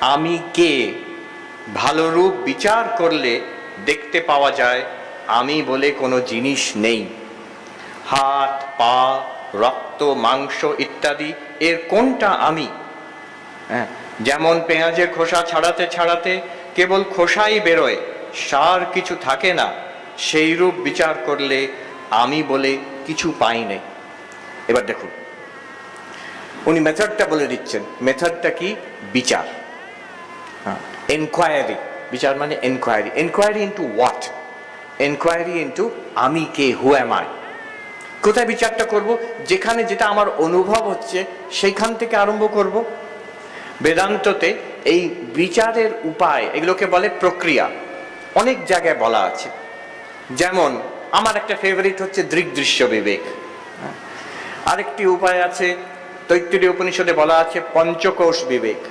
আমি কে ভালো রূপ বিচার করলে দেখতে পাওয়া যায় আমি বলে কোনো জিনিস নেই। হাত, পা, রক্ত, মাংস ইত্যাদি এর কোনটা আমি? হ্যাঁ, যেমন পেঁয়াজের খোসা ছাড়াতে ছাড়াতে কেবল খোসাই বেরোয়, সার কিছু থাকে না, সেই রূপ বিচার করলে আমি বলে কিছু পাই নাই। এবার দেখুন, উনি মেথডটা বলে দিচ্ছেন। মেথডটা কি? বিচার, এনকোয়ারি। বিচার মানে enquiry. Enquiry into what? Enquiry into আমি কে, হু অ্যাম আই। কোথায় বিচারটা করব? যেখানে যেটা আমার অনুভব হচ্ছে সেইখান থেকে আরম্ভ করব। বেদান্ততে এই বিচারের উপায়, এগুলোকে বলে প্রক্রিয়া, অনেক জায়গায় বলা আছে। যেমন আমার একটা ফেভারিট হচ্ছে দৃগ্দৃশ্য বিবেক। আরেকটি উপায় আছে, তৈত্তিরীয় উপনিষদে বলা আছে পঞ্চকোষ বিবেক।